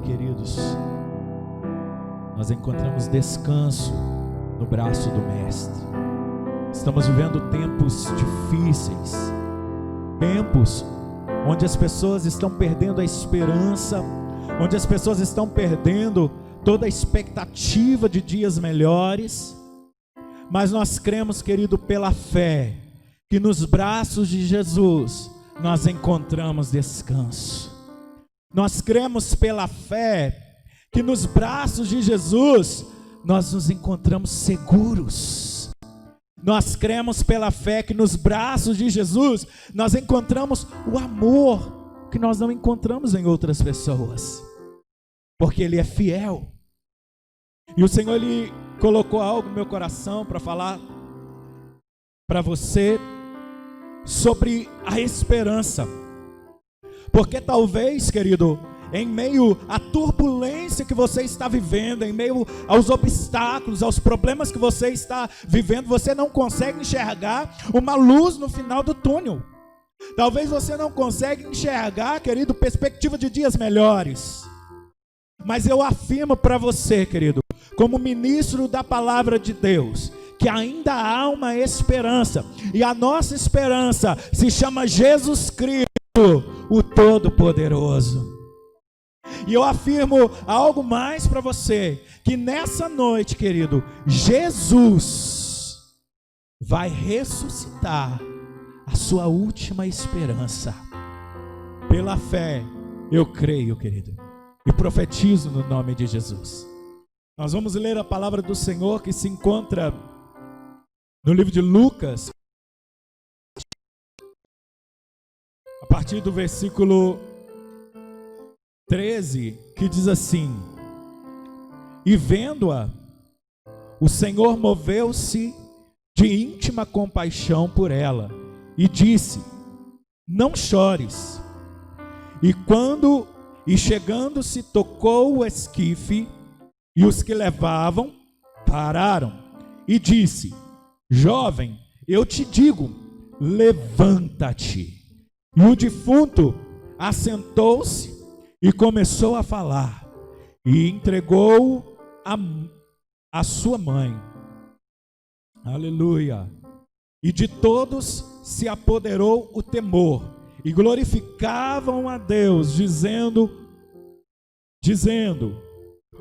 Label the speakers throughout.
Speaker 1: queridos, nós encontramos descanso no braço do Mestre. Estamos vivendo tempos difíceis, tempos onde as pessoas estão perdendo a esperança, onde as pessoas estão perdendo toda a expectativa de dias melhores. Mas nós cremos, querido, pela fé, que nos braços de Jesus nós encontramos descanso. Nós cremos pela fé que nos braços de Jesus nós nos encontramos seguros. Nós cremos pela fé que nos braços de Jesus nós encontramos o amor que nós não encontramos em outras pessoas, porque Ele é fiel. E o Senhor, Ele colocou algo no meu coração para falar para você sobre a esperança. Porque talvez, querido, em meio à turbulência que você está vivendo, em meio aos obstáculos, aos problemas que você está vivendo, você não consegue enxergar uma luz no final do túnel. Talvez você não consegue enxergar, querido, perspectiva de dias melhores. Mas eu afirmo para você, querido, como ministro da palavra de Deus, que ainda há uma esperança, e a nossa esperança se chama Jesus Cristo, o Todo-Poderoso. E eu afirmo algo mais para você, que nessa noite, querido, Jesus vai ressuscitar a sua última esperança. Pela fé, eu creio, querido, e profetizo no nome de Jesus. Nós vamos ler a palavra do Senhor que se encontra no livro de Lucas, a partir do versículo 13, que diz assim: E vendo-a, o Senhor moveu-se de íntima compaixão por ela e disse: Não chores. E chegando-se, tocou o esquife, e os que levavam pararam, e disse: Jovem, eu te digo, levanta-te. E o defunto assentou-se e começou a falar, e entregou a sua mãe. Aleluia. E de todos se apoderou o temor, e glorificavam a Deus, dizendo: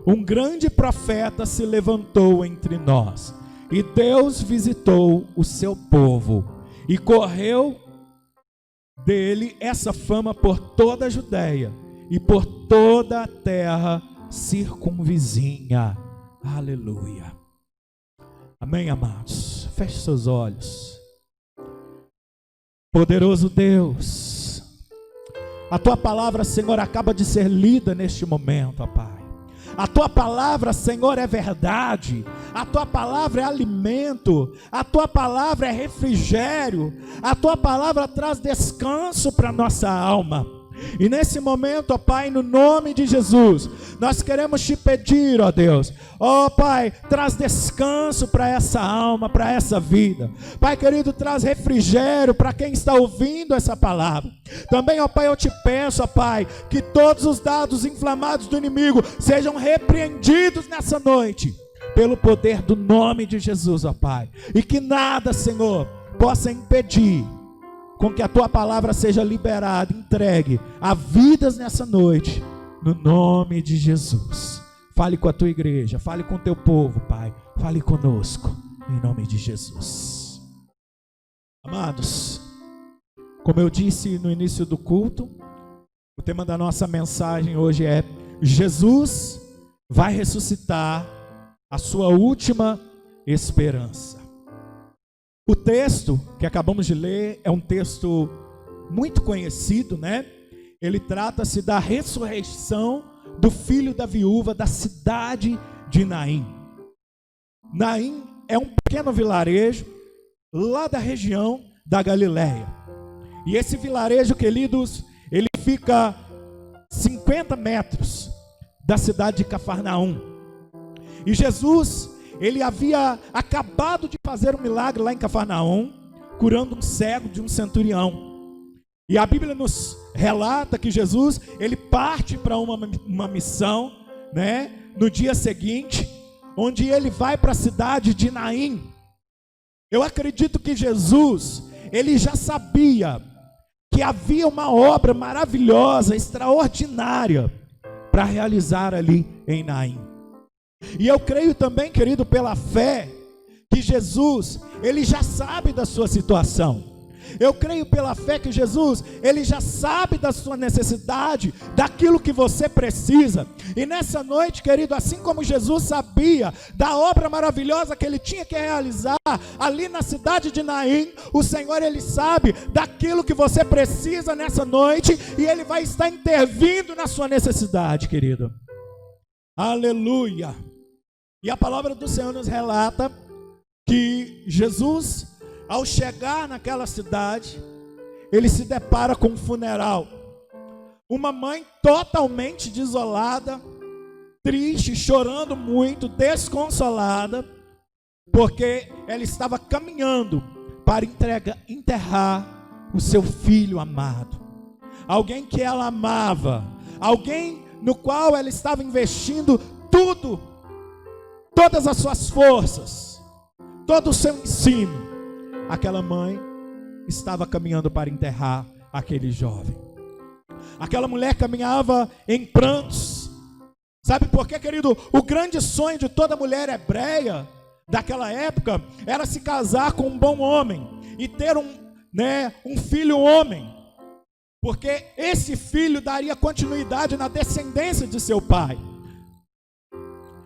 Speaker 1: Um grande profeta se levantou entre nós, e Deus visitou o seu povo, e correu dele essa fama por toda a Judéia e por toda a terra circunvizinha. Aleluia. Amém, amados? Feche seus olhos. Poderoso Deus, a tua palavra, Senhor, acaba de ser lida neste momento, ó Pai. A tua palavra, Senhor, é verdade. A tua palavra é alimento. A tua palavra é refrigério. A tua palavra traz descanso para a nossa alma. E nesse momento, ó Pai, no nome de Jesus, nós queremos te pedir, ó Deus, ó Pai, traz descanso para essa alma, para essa vida. Pai querido, traz refrigério para quem está ouvindo essa palavra. Também, ó Pai, eu te peço, ó Pai, que todos os dados inflamados do inimigo sejam repreendidos nessa noite, pelo poder do nome de Jesus, ó Pai. E que nada, Senhor, possa impedir com que a tua palavra seja liberada, entregue a vidas nessa noite, no nome de Jesus. Fale com a tua igreja, fale com o teu povo, Pai, fale conosco, em nome de Jesus. Amados, como eu disse no início do culto, o tema da nossa mensagem hoje é: Jesus vai ressuscitar a sua última esperança. O texto que acabamos de ler é um texto muito conhecido, né? Ele trata-se da ressurreição do filho da viúva da cidade de Naim. Naim é um pequeno vilarejo lá da região da Galileia. E esse vilarejo, queridos, ele fica 50 metros da cidade de Cafarnaum. E Jesus, ele havia acabado de fazer um milagre lá em Cafarnaum, curando um cego de um centurião. E a Bíblia nos relata que Jesus, ele parte para uma missão, né, no dia seguinte, onde ele vai para a cidade de Naim. Eu acredito que Jesus, ele já sabia que havia uma obra maravilhosa, extraordinária, para realizar ali em Naim. E eu creio também, querido, pela fé, que Jesus, ele já sabe da sua situação. Eu creio pela fé que Jesus, ele já sabe da sua necessidade, daquilo que você precisa. E nessa noite, querido, assim como Jesus sabia da obra maravilhosa que ele tinha que realizar ali na cidade de Naim, o Senhor, ele sabe daquilo que você precisa nessa noite, e ele vai estar intervindo na sua necessidade, querido. Aleluia! E a palavra do Senhor nos relata que Jesus, ao chegar naquela cidade, ele se depara com um funeral. Uma mãe totalmente desolada, triste, chorando muito, desconsolada, porque ela estava caminhando para enterrar o seu filho amado. Alguém que ela amava, alguém no qual ela estava investindo tudo, todas as suas forças, todo o seu ensino. Aquela mãe estava caminhando para enterrar aquele jovem. Aquela mulher caminhava em prantos. Sabe por quê, querido? O grande sonho de toda mulher hebreia daquela época era se casar com um bom homem e ter um filho homem, porque esse filho daria continuidade na descendência de seu pai.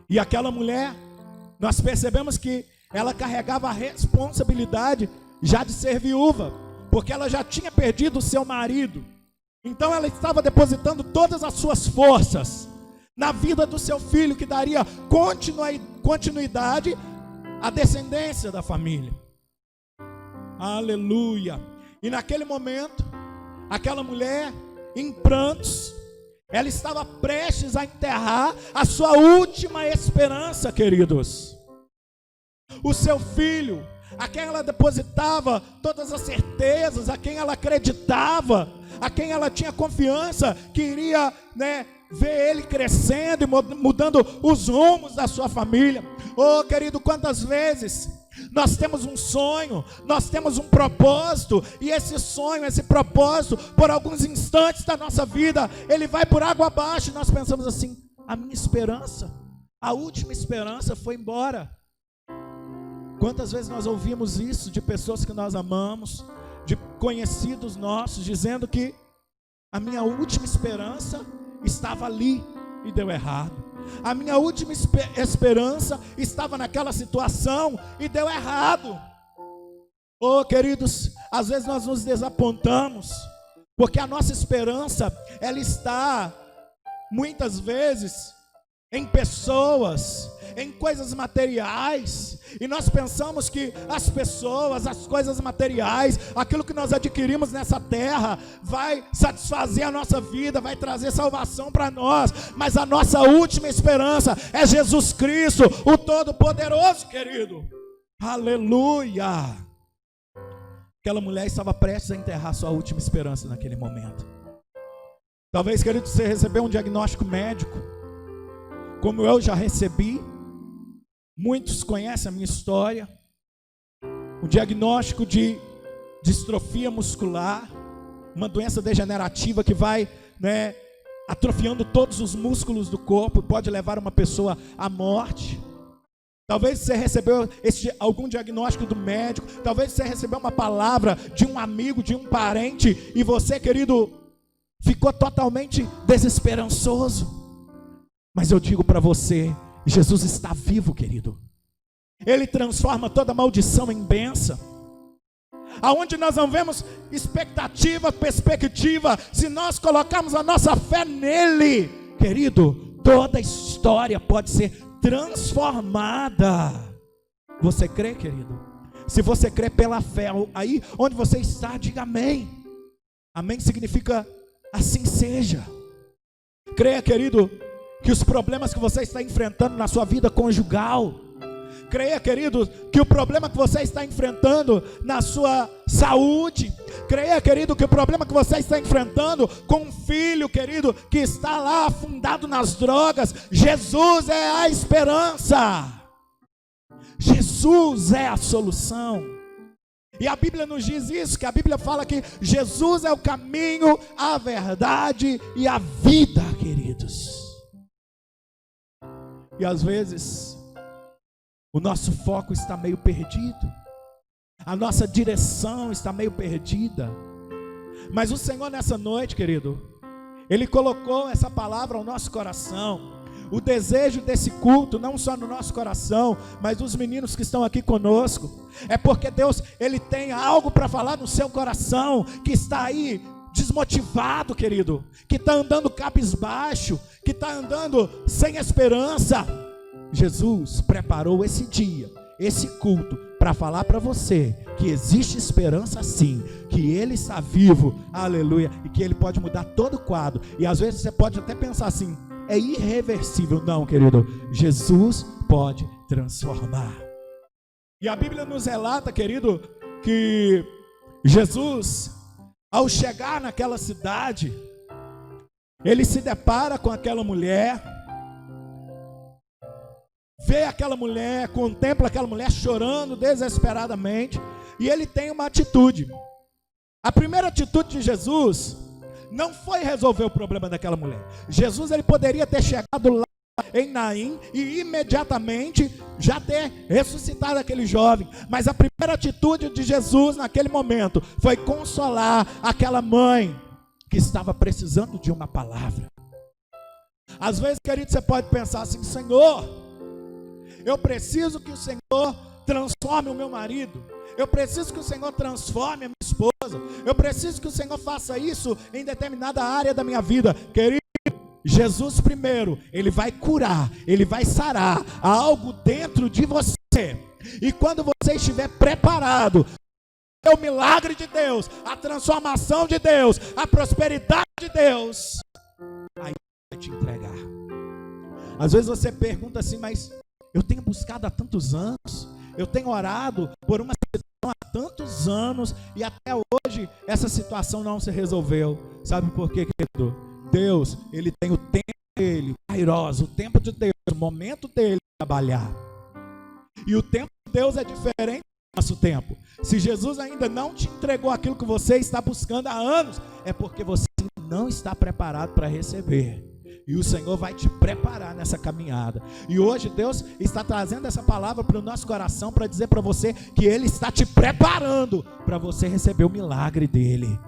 Speaker 1: E aquela mulher, nós percebemos que ela carregava a responsabilidade já de ser viúva, porque ela já tinha perdido o seu marido. Então ela estava depositando todas as suas forças na vida do seu filho, que daria continuidade à descendência da família. Aleluia! E naquele momento, aquela mulher, em prantos, ela estava prestes a enterrar a sua última esperança, queridos. O seu filho, a quem ela depositava todas as certezas, a quem ela acreditava, a quem ela tinha confiança, que iria, ver ele crescendo e mudando os rumos da sua família. Oh, querido, quantas vezes nós temos um sonho, nós temos um propósito, e esse sonho, esse propósito, por alguns instantes da nossa vida, ele vai por água abaixo, e nós pensamos assim: a minha esperança, a última esperança foi embora. Quantas vezes nós ouvimos isso de pessoas que nós amamos, de conhecidos nossos, dizendo que a minha última esperança estava ali e deu errado. A minha última esperança estava naquela situação e deu errado. Oh, queridos, às vezes nós nos desapontamos, porque a nossa esperança, ela está muitas vezes em pessoas, em coisas materiais, e nós pensamos que as pessoas, as coisas materiais, aquilo que nós adquirimos nessa terra, vai satisfazer a nossa vida, vai trazer salvação para nós, mas a nossa última esperança é Jesus Cristo, o Todo-Poderoso, querido. Aleluia! Aquela mulher estava prestes a enterrar sua última esperança naquele momento. Talvez, querido, você recebeu um diagnóstico médico, como eu já recebi. Muitos conhecem a minha história. Um diagnóstico de distrofia muscular, uma doença degenerativa que vai, atrofiando todos os músculos do corpo, pode levar uma pessoa à morte. Talvez você recebeu algum diagnóstico do médico, talvez você recebeu uma palavra de um amigo, de um parente, e você, querido, ficou totalmente desesperançoso. Mas eu digo para você, Jesus está vivo, querido. Ele transforma toda maldição em bênção. Aonde nós não vemos expectativa, perspectiva, se nós colocarmos a nossa fé nele, querido, toda a história pode ser transformada. Você crê, querido? Se você crê pela fé, aí onde você está, diga amém. Amém significa assim seja. Creia, querido, que os problemas que você está enfrentando na sua vida conjugal, creia, querido, que o problema que você está enfrentando na sua saúde. Creia, querido, que o problema que você está enfrentando com um filho, querido, que está lá afundado nas drogas, Jesus é a esperança. Jesus é a solução. E a Bíblia nos diz isso, que a Bíblia fala que Jesus é o caminho, a verdade e a vida, queridos. E às vezes o nosso foco está meio perdido, a nossa direção está meio perdida, mas o Senhor nessa noite, querido, Ele colocou essa palavra ao nosso coração. O desejo desse culto, não só no nosso coração, mas dos meninos que estão aqui conosco, é porque Deus, Ele tem algo para falar no seu coração, que está aí desmotivado, querido, que está andando cabisbaixo, que está andando sem esperança. Jesus preparou esse dia, esse culto, para falar para você que existe esperança sim, que Ele está vivo, aleluia, e que Ele pode mudar todo o quadro. E às vezes você pode até pensar assim, é irreversível. Não, querido, Jesus pode transformar. E a Bíblia nos relata, querido, que Jesus, ao chegar naquela cidade, Ele se depara com aquela mulher, vê aquela mulher, contempla aquela mulher chorando desesperadamente, e Ele tem uma atitude. A primeira atitude de Jesus não foi resolver o problema daquela mulher. Jesus, Ele poderia ter chegado lá em Naim e imediatamente já ter ressuscitado aquele jovem, mas a primeira atitude de Jesus naquele momento foi consolar aquela mãe que estava precisando de uma palavra. Às vezes, querido, você pode pensar assim, Senhor, eu preciso que o Senhor transforme o meu marido, eu preciso que o Senhor transforme a minha esposa, eu preciso que o Senhor faça isso em determinada área da minha vida. Querido, Jesus primeiro, Ele vai curar, Ele vai sarar algo dentro de você, e quando você estiver preparado, o milagre de Deus, a transformação de Deus, a prosperidade de Deus, aí vai te entregar. Às vezes você pergunta assim, mas eu tenho buscado há tantos anos, eu tenho orado por uma situação há tantos anos, e até hoje essa situação não se resolveu. Sabe por quê, querido? Deus, Ele tem o tempo dele, Kairos, o tempo de Deus, o momento dele trabalhar. E o tempo de Deus é diferente do nosso tempo. Se Jesus ainda não te entregou aquilo que você está buscando há anos, é porque você não está preparado para receber. E o Senhor vai te preparar nessa caminhada. E hoje Deus está trazendo essa palavra para o nosso coração, para dizer para você que Ele está te preparando para você receber o milagre dEle.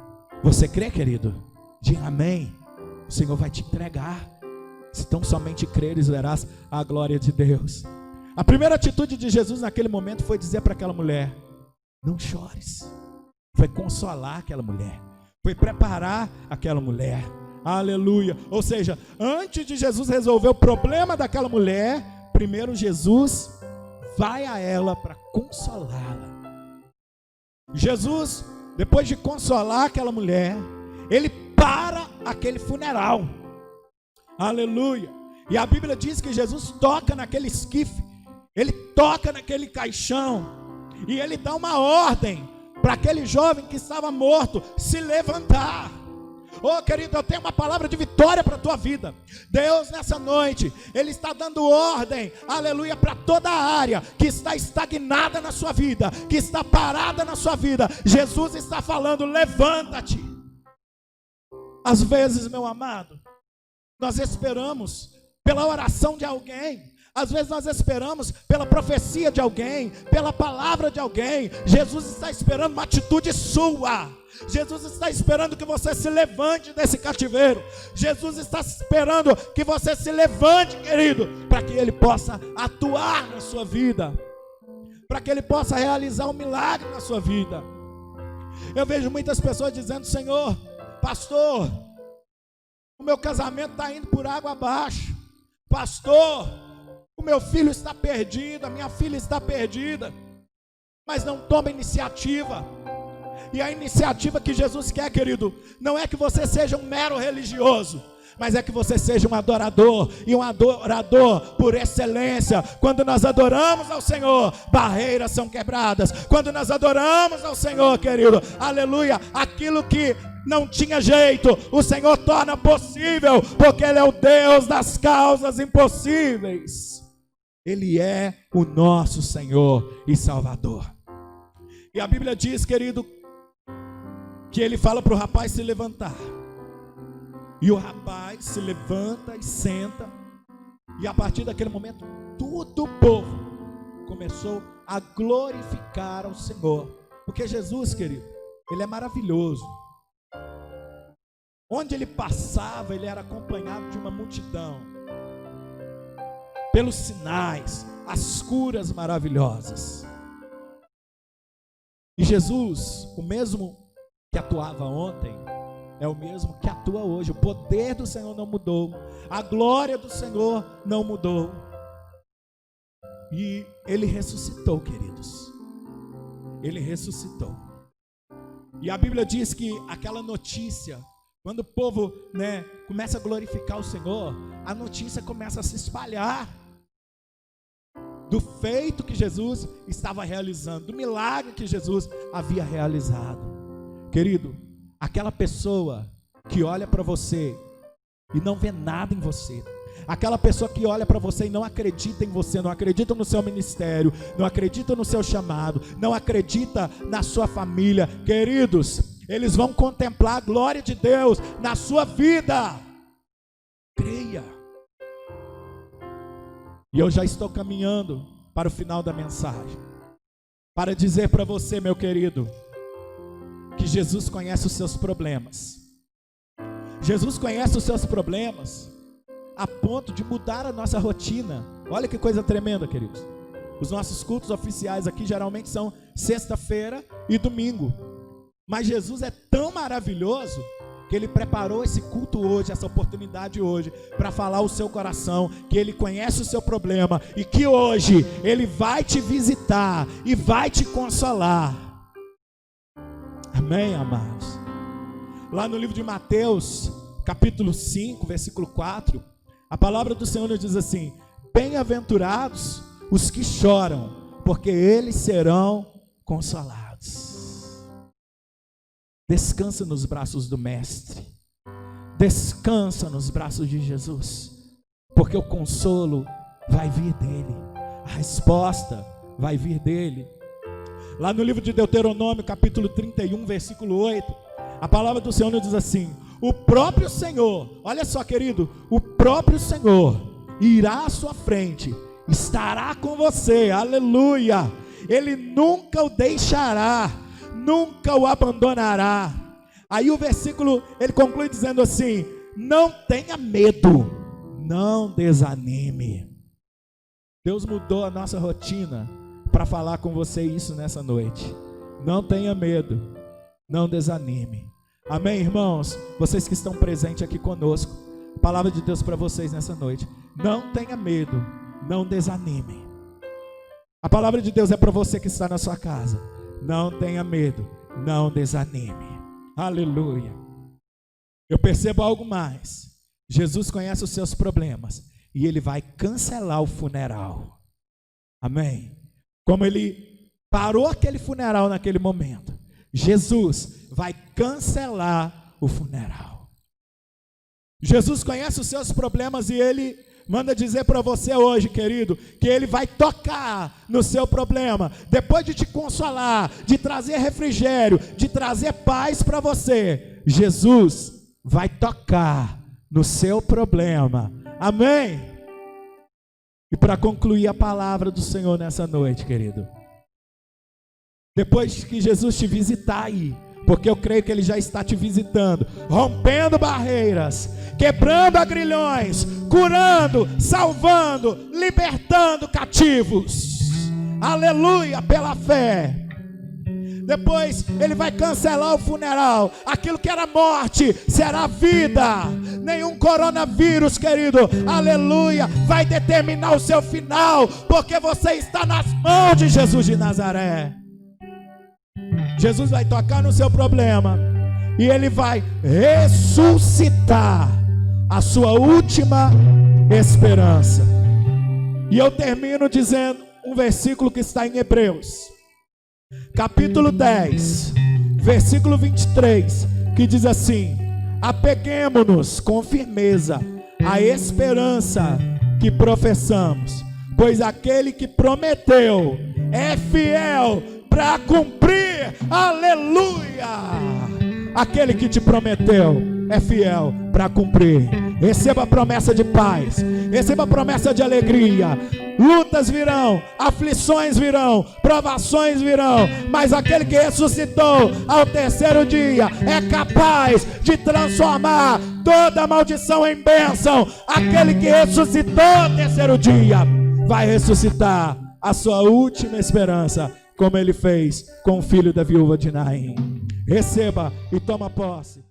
Speaker 1: Você crê, querido? Diga amém. O Senhor vai te entregar. Se tão somente creres, verás a glória de Deus. A primeira atitude de Jesus naquele momento foi dizer para aquela mulher, não chores. Foi consolar aquela mulher, foi preparar aquela mulher. Aleluia. Ou seja, antes de Jesus resolver o problema daquela mulher, primeiro Jesus vai a ela para consolá-la. Jesus, depois de consolar aquela mulher, Ele para aquele funeral. Aleluia. E a Bíblia diz que Jesus toca naquele esquife, Ele toca naquele caixão, e Ele dá uma ordem para aquele jovem que estava morto se levantar. Oh, querido, eu tenho uma palavra de vitória para a tua vida. Deus nessa noite, Ele está dando ordem, aleluia, para toda a área que está estagnada na sua vida, que está parada na sua vida. Jesus está falando, levanta-te. Às vezes, meu amado, nós esperamos pela oração de alguém, às vezes nós esperamos pela profecia de alguém, pela palavra de alguém. Jesus está esperando uma atitude sua. Jesus está esperando que você se levante desse cativeiro. Jesus está esperando que você se levante, querido, para que Ele possa atuar na sua vida, para que Ele possa realizar um milagre na sua vida. Eu vejo muitas pessoas dizendo, Senhor, pastor, o meu casamento está indo por água abaixo. Pastor, o meu filho está perdido, a minha filha está perdida, mas não toma iniciativa. E a iniciativa que Jesus quer, querido, não é que você seja um mero religioso. mas é que você seja um adorador, e um adorador por excelência. Quando nós adoramos ao Senhor, barreiras são quebradas. Quando nós adoramos ao Senhor, querido, aleluia, aquilo que não tinha jeito, o Senhor torna possível, porque Ele é o Deus das causas impossíveis. Ele é o nosso Senhor e Salvador. E a Bíblia diz, querido, que Ele fala para o rapaz se levantar. E o rapaz se levanta e senta. E a partir daquele momento, todo o povo começou a glorificar ao Senhor. Porque Jesus, querido, Ele é maravilhoso. Onde Ele passava, Ele era acompanhado de uma multidão. Pelos sinais, as curas maravilhosas. E Jesus, o mesmo que atuava ontem, é o mesmo que atua hoje. O poder do Senhor não mudou, a glória do Senhor não mudou. E Ele ressuscitou, queridos. Ele ressuscitou. E a Bíblia diz que aquela notícia, quando o povo, começa a glorificar o Senhor, a notícia começa a se espalhar do feito que Jesus estava realizando, do milagre que Jesus havia realizado. Querido, aquela pessoa que olha para você e não vê nada em você, aquela pessoa que olha para você e não acredita em você, não acredita no seu ministério, não acredita no seu chamado, não acredita na sua família, queridos, eles vão contemplar a glória de Deus na sua vida. Creia. E eu já estou caminhando para o final da mensagem, para dizer para você, meu querido, que Jesus conhece os seus problemas. Jesus conhece os seus problemas a ponto de mudar a nossa rotina. Olha que coisa tremenda, queridos. Os nossos cultos oficiais aqui geralmente são sexta-feira e domingo. Mas Jesus é tão maravilhoso que Ele preparou esse culto hoje, essa oportunidade hoje, para falar o seu coração, que Ele conhece o seu problema e que hoje Ele vai te visitar e vai te consolar. Amém, amados? Lá no livro de Mateus, capítulo 5, versículo 4, a palavra do Senhor nos diz assim: bem-aventurados os que choram, porque eles serão consolados. Descansa nos braços do Mestre, descansa nos braços de Jesus, porque o consolo vai vir dele, a resposta vai vir dele. Lá no livro de Deuteronômio, capítulo 31, versículo 8, a palavra do Senhor nos diz assim: o próprio Senhor, olha só, querido, o próprio Senhor irá à sua frente, estará com você, aleluia, Ele nunca o deixará, nunca o abandonará. Aí o versículo, ele conclui dizendo assim: não tenha medo, não desanime. Deus mudou a nossa rotina para falar com você isso nessa noite. Não tenha medo, não desanime. Amém, irmãos? Vocês que estão presentes aqui conosco, a palavra de Deus para vocês nessa noite: não tenha medo, não desanime. A palavra de Deus é para você que está na sua casa: não tenha medo, não desanime. Aleluia. Eu percebo algo mais. Jesus conhece os seus problemas e Ele vai cancelar o funeral. Amém? Como Ele parou aquele funeral naquele momento, Jesus vai cancelar o funeral. Jesus conhece os seus problemas e Ele manda dizer para você hoje, querido, que Ele vai tocar no seu problema. Depois de te consolar, de trazer refrigério, de trazer paz para você, Jesus vai tocar no seu problema. Amém? E para concluir a palavra do Senhor nessa noite, querido, depois que Jesus te visitar aí, porque eu creio que Ele já está te visitando, rompendo barreiras, quebrando agrilhões, curando, salvando, libertando cativos, aleluia, pela fé. Depois Ele vai cancelar o funeral, aquilo que era morte será vida, nenhum coronavírus, querido, aleluia, vai determinar o seu final, porque você está nas mãos de Jesus de Nazaré. Jesus vai tocar no seu problema e Ele vai ressuscitar a sua última esperança. E eu termino dizendo um versículo que está em Hebreus, capítulo 10, versículo 23, que diz assim: apeguemo-nos com firmeza à esperança que professamos, pois aquele que prometeu é fiel para cumprir. Aleluia! Aquele que te prometeu é fiel para cumprir. Receba a promessa de paz, receba a promessa de alegria. Lutas virão, aflições virão, provações virão, mas aquele que ressuscitou ao terceiro dia é capaz de transformar toda maldição em bênção. Aquele que ressuscitou ao terceiro dia vai ressuscitar a sua última esperança, como ele fez com o filho da viúva de Naim. Receba e toma posse.